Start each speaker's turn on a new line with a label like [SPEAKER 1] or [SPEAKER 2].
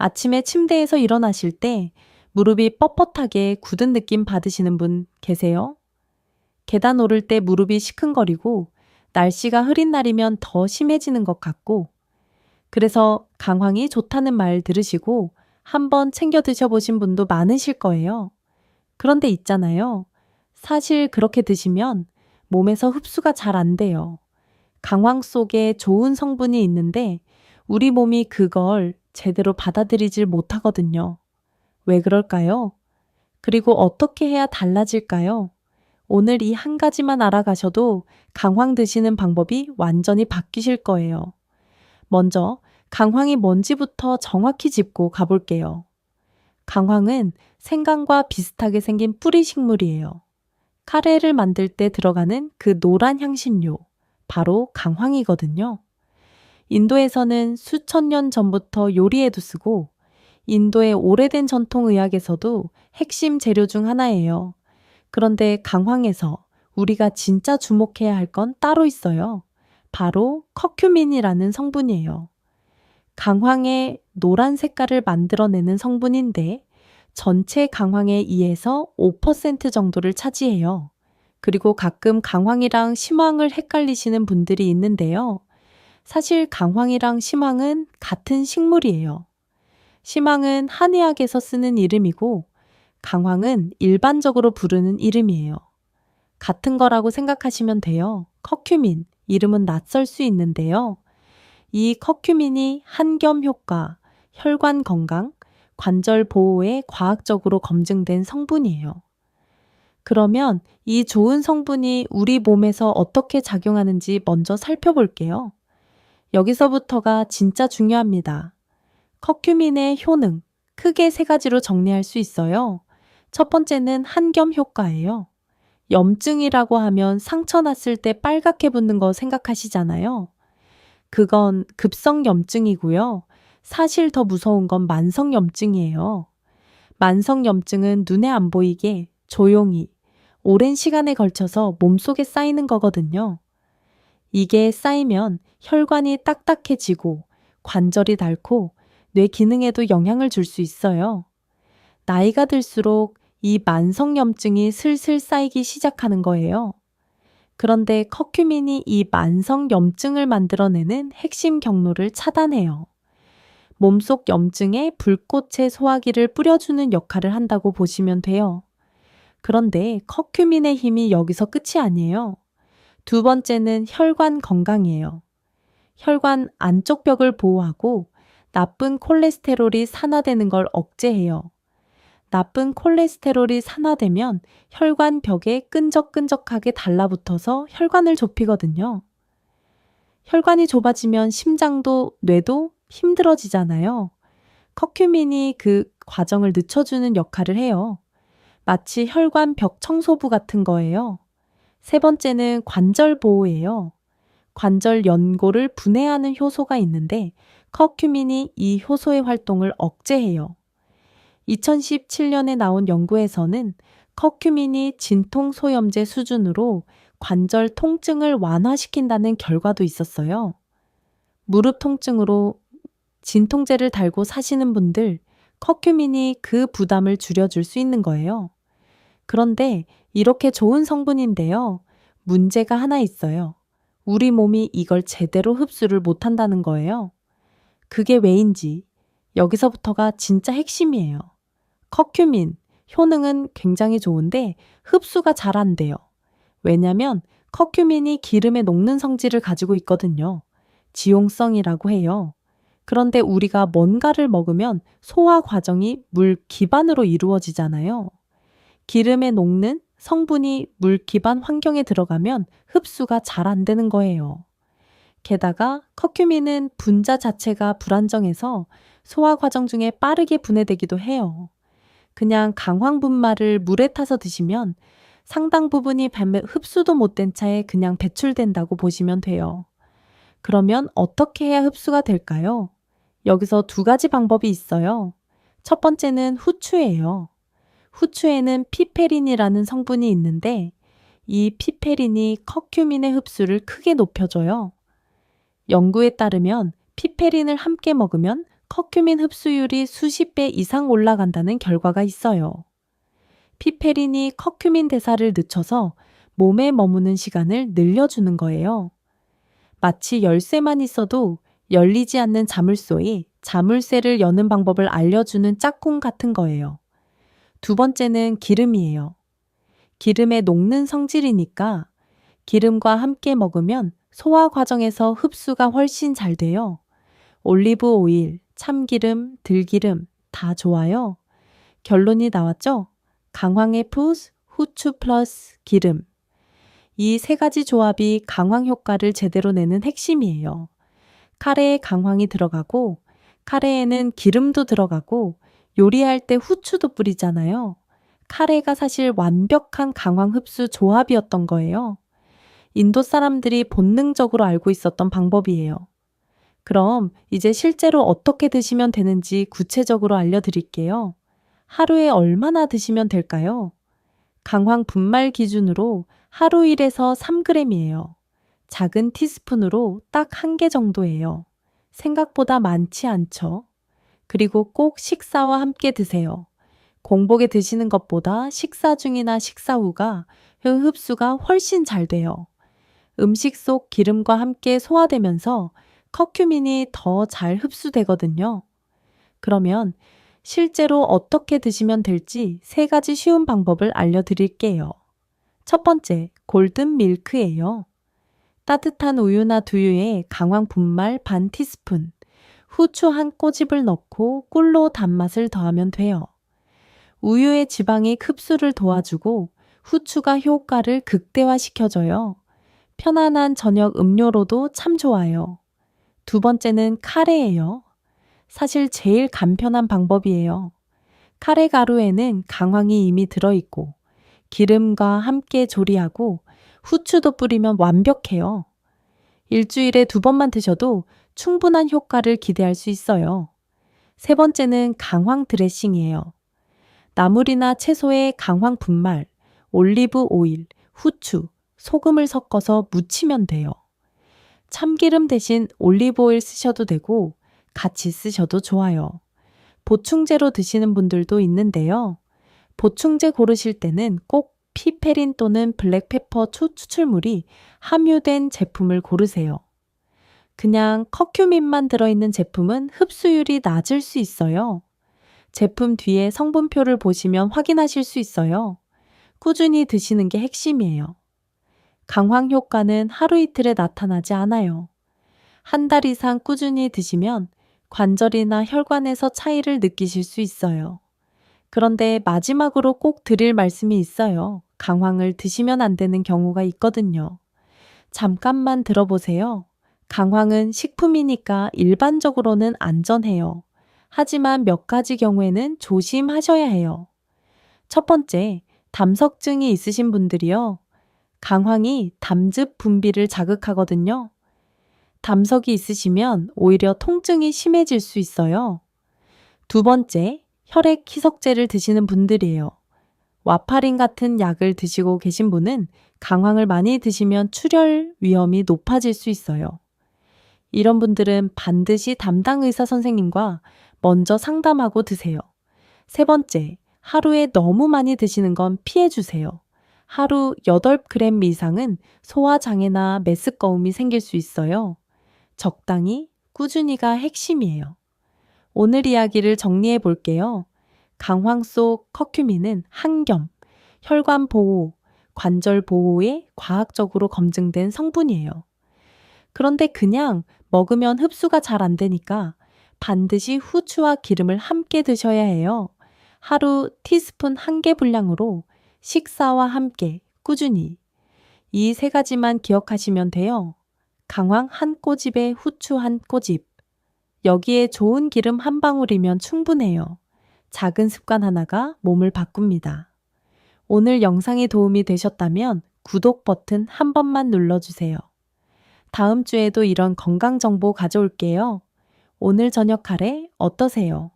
[SPEAKER 1] 아침에 침대에서 일어나실 때 무릎이 뻣뻣하게 굳은 느낌 받으시는 분 계세요? 계단 오를 때 무릎이 시큰거리고 날씨가 흐린 날이면 더 심해지는 것 같고, 그래서 강황이 좋다는 말 들으시고 한번 챙겨 드셔보신 분도 많으실 거예요. 그런데 있잖아요. 사실 그렇게 드시면 몸에서 흡수가 잘 안 돼요. 강황 속에 좋은 성분이 있는데 우리 몸이 그걸 제대로 받아들이질 못하거든요. 왜 그럴까요? 그리고 어떻게 해야 달라질까요? 오늘 이 한 가지만 알아가셔도 강황 드시는 방법이 완전히 바뀌실 거예요. 먼저 강황이 뭔지부터 정확히 짚고 가볼게요. 강황은 생강과 비슷하게 생긴 뿌리 식물이에요. 카레를 만들 때 들어가는 그 노란 향신료, 바로 강황이거든요. 인도에서는 수천 년 전부터 요리에도 쓰고, 인도의 오래된 전통의학에서도 핵심 재료 중 하나예요. 그런데 강황에서 우리가 진짜 주목해야 할 건 따로 있어요. 바로 커큐민이라는 성분이에요. 강황의 노란 색깔을 만들어내는 성분인데 전체 강황의 2에서 5% 정도를 차지해요. 그리고 가끔 강황이랑 심황을 헷갈리시는 분들이 있는데요. 사실 강황이랑 심황은 같은 식물이에요. 심황은 한의학에서 쓰는 이름이고 강황은 일반적으로 부르는 이름이에요. 같은 거라고 생각하시면 돼요. 커큐민, 이름은 낯설 수 있는데요. 이 커큐민이 한겸 효과, 혈관 건강, 관절 보호에 과학적으로 검증된 성분이에요. 그러면 이 좋은 성분이 우리 몸에서 어떻게 작용하는지 먼저 살펴볼게요. 여기서부터가 진짜 중요합니다. 커큐민의 효능, 크게 세 가지로 정리할 수 있어요. 첫 번째는 한겸 효과예요. 염증이라고 하면 상처 났을 때 빨갛게 붓는 거 생각하시잖아요. 그건 급성염증이고요. 사실 더 무서운 건 만성염증이에요. 만성염증은 눈에 안 보이게 조용히 오랜 시간에 걸쳐서 몸속에 쌓이는 거거든요. 이게 쌓이면 혈관이 딱딱해지고 관절이 닳고 뇌 기능에도 영향을 줄 수 있어요. 나이가 들수록 이 만성염증이 슬슬 쌓이기 시작하는 거예요. 그런데 커큐민이 이 만성염증을 만들어내는 핵심 경로를 차단해요. 몸속 염증에 불꽃의 소화기를 뿌려주는 역할을 한다고 보시면 돼요. 그런데 커큐민의 힘이 여기서 끝이 아니에요. 두 번째는 혈관 건강이에요. 혈관 안쪽 벽을 보호하고 나쁜 콜레스테롤이 산화되는 걸 억제해요. 나쁜 콜레스테롤이 산화되면 혈관 벽에 끈적끈적하게 달라붙어서 혈관을 좁히거든요. 혈관이 좁아지면 심장도 뇌도 힘들어지잖아요. 커큐민이 그 과정을 늦춰주는 역할을 해요. 마치 혈관 벽 청소부 같은 거예요. 세 번째는 관절 보호예요. 관절 연골을 분해하는 효소가 있는데 커큐민이 이 효소의 활동을 억제해요. 2017년에 나온 연구에서는 커큐민이 진통소염제 수준으로 관절 통증을 완화시킨다는 결과도 있었어요. 무릎 통증으로 진통제를 달고 사시는 분들, 커큐민이 그 부담을 줄여줄 수 있는 거예요. 그런데 이렇게 좋은 성분인데요. 문제가 하나 있어요. 우리 몸이 이걸 제대로 흡수를 못한다는 거예요. 그게 왜인지 여기서부터가 진짜 핵심이에요. 커큐민, 효능은 굉장히 좋은데 흡수가 잘 안 돼요. 왜냐면 커큐민이 기름에 녹는 성질을 가지고 있거든요. 지용성이라고 해요. 그런데 우리가 뭔가를 먹으면 소화 과정이 물 기반으로 이루어지잖아요. 기름에 녹는 성분이 물 기반 환경에 들어가면 흡수가 잘 안 되는 거예요. 게다가 커큐민은 분자 자체가 불안정해서 소화 과정 중에 빠르게 분해되기도 해요. 그냥 강황 분말을 물에 타서 드시면 상당 부분이 흡수도 못된 차에 그냥 배출된다고 보시면 돼요. 그러면 어떻게 해야 흡수가 될까요? 여기서 두 가지 방법이 있어요. 첫 번째는 후추예요. 후추에는 피페린이라는 성분이 있는데 이 피페린이 커큐민의 흡수를 크게 높여줘요. 연구에 따르면 피페린을 함께 먹으면 커큐민 흡수율이 수십 배 이상 올라간다는 결과가 있어요. 피페린이 커큐민 대사를 늦춰서 몸에 머무는 시간을 늘려주는 거예요. 마치 열쇠만 있어도 열리지 않는 자물쇠에 자물쇠를 여는 방법을 알려주는 짝꿍 같은 거예요. 두 번째는 기름이에요. 기름의 녹는 성질이니까 기름과 함께 먹으면 소화 과정에서 흡수가 훨씬 잘 돼요. 올리브 오일, 참기름, 들기름 다 좋아요. 결론이 나왔죠? 강황의 푸스, 후추 플러스 기름. 이 세 가지 조합이 강황 효과를 제대로 내는 핵심이에요. 카레에 강황이 들어가고 카레에는 기름도 들어가고 요리할 때 후추도 뿌리잖아요. 카레가 사실 완벽한 강황 흡수 조합이었던 거예요. 인도 사람들이 본능적으로 알고 있었던 방법이에요. 그럼 이제 실제로 어떻게 드시면 되는지 구체적으로 알려드릴게요. 하루에 얼마나 드시면 될까요? 강황 분말 기준으로 하루 1에서 3g이에요. 작은 티스푼으로 딱 1개 정도예요. 생각보다 많지 않죠? 그리고 꼭 식사와 함께 드세요. 공복에 드시는 것보다 식사 중이나 식사 후가 흡수가 훨씬 잘 돼요. 음식 속 기름과 함께 소화되면서 커큐민이 더 잘 흡수되거든요. 그러면 실제로 어떻게 드시면 될지 3가지 쉬운 방법을 알려드릴게요. 첫 번째, 골든 밀크예요. 따뜻한 우유나 두유에 강황 분말 반 티스푼, 후추 한 꼬집을 넣고 꿀로 단맛을 더하면 돼요. 우유의 지방이 흡수를 도와주고 후추가 효과를 극대화시켜줘요. 편안한 저녁 음료로도 참 좋아요. 두 번째는 카레예요. 사실 제일 간편한 방법이에요. 카레 가루에는 강황이 이미 들어있고 기름과 함께 조리하고 후추도 뿌리면 완벽해요. 일주일에 2번만 드셔도 충분한 효과를 기대할 수 있어요. 세 번째는 강황 드레싱이에요. 나물이나 채소에 강황 분말, 올리브 오일, 후추, 소금을 섞어서 무치면 돼요. 참기름 대신 올리브 오일 쓰셔도 되고 같이 쓰셔도 좋아요. 보충제로 드시는 분들도 있는데요. 보충제 고르실 때는 꼭 피페린 또는 블랙페퍼 추출물이 함유된 제품을 고르세요. 그냥 커큐민만 들어있는 제품은 흡수율이 낮을 수 있어요. 제품 뒤에 성분표를 보시면 확인하실 수 있어요. 꾸준히 드시는 게 핵심이에요. 강황 효과는 하루 이틀에 나타나지 않아요. 1달 이상 꾸준히 드시면 관절이나 혈관에서 차이를 느끼실 수 있어요. 그런데 마지막으로 꼭 드릴 말씀이 있어요. 강황을 드시면 안 되는 경우가 있거든요. 잠깐만 들어보세요. 강황은 식품이니까 일반적으로는 안전해요. 하지만 몇 가지 경우에는 조심하셔야 해요. 첫 번째, 담석증이 있으신 분들이요. 강황이 담즙 분비를 자극하거든요. 담석이 있으시면 오히려 통증이 심해질 수 있어요. 두 번째, 혈액 희석제를 드시는 분들이에요. 와파린 같은 약을 드시고 계신 분은 강황을 많이 드시면 출혈 위험이 높아질 수 있어요. 이런 분들은 반드시 담당 의사 선생님과 먼저 상담하고 드세요. 세 번째, 하루에 너무 많이 드시는 건 피해 주세요. 하루 8g 이상은 소화장애나 메스꺼움이 생길 수 있어요. 적당히, 꾸준히가 핵심이에요. 오늘 이야기를 정리해 볼게요. 강황 속 커큐민은 항염, 혈관 보호, 관절 보호에 과학적으로 검증된 성분이에요. 그런데 그냥 먹으면 흡수가 잘 안 되니까 반드시 후추와 기름을 함께 드셔야 해요. 하루 티스푼 1개 분량으로 식사와 함께 꾸준히 이 3가지만 기억하시면 돼요. 강황 한 꼬집에 후추 한 꼬집. 여기에 좋은 기름 한 방울이면 충분해요. 작은 습관 하나가 몸을 바꿉니다. 오늘 영상이 도움이 되셨다면 구독 버튼 한 번만 눌러주세요. 다음 주에도 이런 건강 정보 가져올게요. 오늘 저녁 카레 어떠세요?